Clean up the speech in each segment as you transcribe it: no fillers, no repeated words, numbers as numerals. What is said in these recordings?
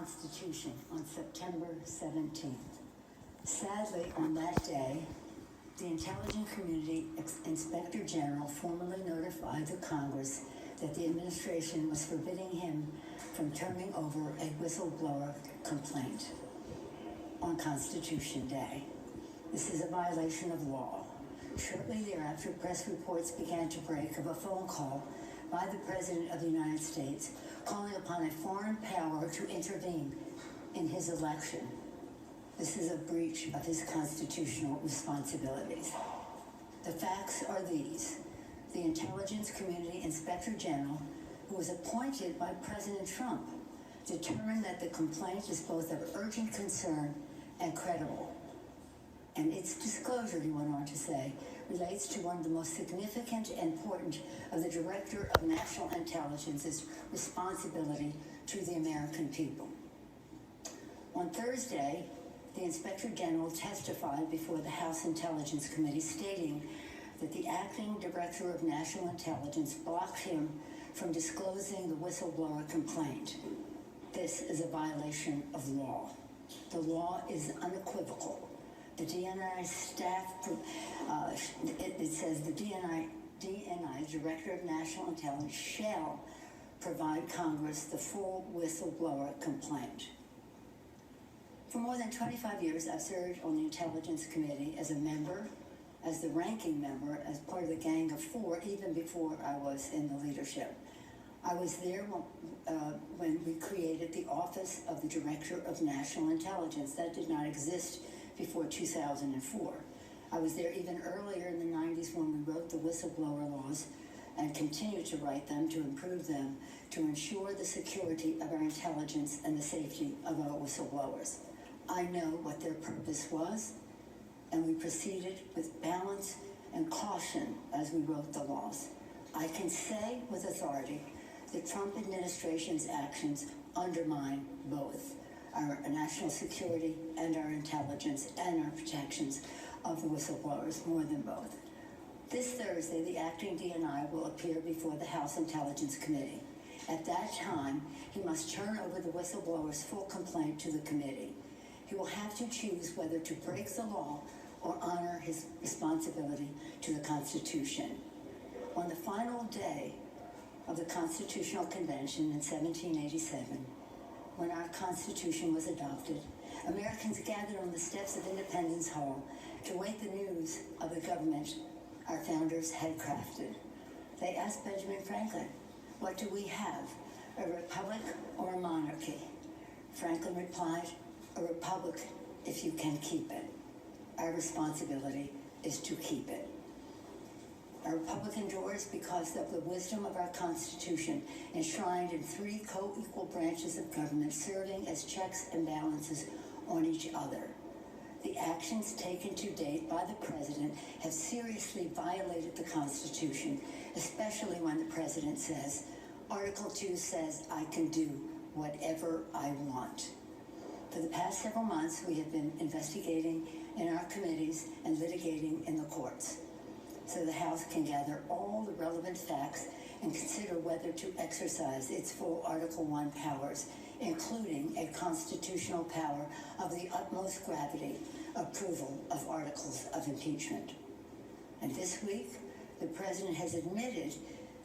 Constitution on September 17th. Sadly, on that day, the Intelligence Community Inspector General formally notified the Congress that the administration was forbidding him from turning over a whistleblower complaint on Constitution Day. This is a violation of law. Shortly thereafter, press reports began to break of a phone call by the President of the United States calling upon a foreign power to intervene in his election. This is a breach of his constitutional responsibilities. The facts are these. The Intelligence Community Inspector General, who was appointed by President Trump, determined that the complaint is both of urgent concern and credible. And its disclosure, he went on to say, relates to one of the most significant and important of the Director of National Intelligence's responsibility to the American people. On Thursday, the Inspector General testified before the House Intelligence Committee stating that the acting Director of National Intelligence blocked him from disclosing the whistleblower complaint. This is a violation of law. The law is unequivocal. The DNI staff, it says the DNI Director of National Intelligence shall provide Congress the full whistleblower complaint. For more than 25 years, I've served on the Intelligence Committee as a member, as the ranking member, as part of the Gang of Four, even before I was in the leadership. I was there when we created the Office of the Director of National Intelligence. That did not exist before 2004. I was there even earlier in the 90s when we wrote the whistleblower laws and continue to write them to improve them to ensure the security of our intelligence and the safety of our whistleblowers. I know what their purpose was, and we proceeded with balance and caution as we wrote the laws. I can say with authority the Trump administration's actions undermine both our national security and our intelligence and our protections of the whistleblowers, more than both. This Thursday, the acting DNI will appear before the House Intelligence Committee. At that time, he must turn over the whistleblower's full complaint to the committee. He will have to choose whether to break the law or honor his responsibility to the Constitution. On the final day of the Constitutional Convention in 1787, when our Constitution was adopted, Americans gathered on the steps of Independence Hall to wait the news of the government our founders had crafted. They asked Benjamin Franklin, "What do we have, a republic or a monarchy?" Franklin replied, "A republic if you can keep it." Our responsibility is to keep it. Our republic endures because of the wisdom of our Constitution, enshrined in three co-equal branches of government serving as checks and balances on each other. The actions taken to date by the President have seriously violated the Constitution, especially when the President says, Article 2 says I can do whatever I want. For the past several months, we have been investigating in our committees and litigating in the courts, so the House can gather all the relevant facts and consider whether to exercise its full Article 1 powers, including a constitutional power of the utmost gravity, approval of articles of impeachment. And this week, the President has admitted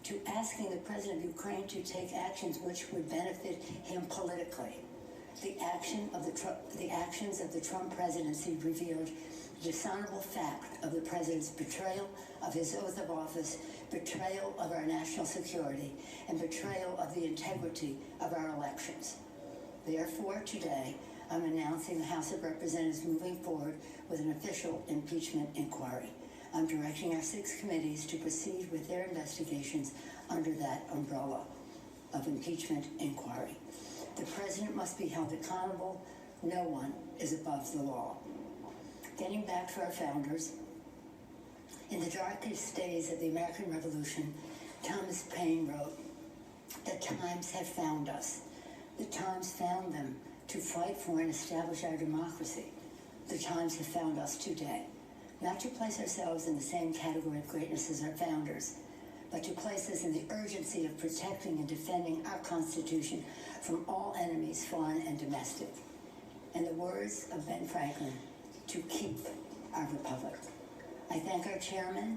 to asking the President of Ukraine to take actions which would benefit him politically. The actions of the Trump presidency revealed the dishonorable fact of the President's betrayal of his oath of office, betrayal of our national security, and betrayal of the integrity of our elections. Therefore, today, I'm announcing the House of Representatives moving forward with an official impeachment inquiry. I'm directing our 6 committees to proceed with their investigations under that umbrella of impeachment inquiry. The President must be held accountable. No one is above the law. Getting back to our founders, in the darkest days of the American Revolution, Thomas Paine wrote, "The times have found us. The times found them to fight for and establish our democracy. The times have found us today, not to place ourselves in the same category of greatness as our founders, but to place us in the urgency of protecting and defending our Constitution from all enemies, foreign and domestic. In the words of Ben Franklin, to keep our republic. I thank our chairman,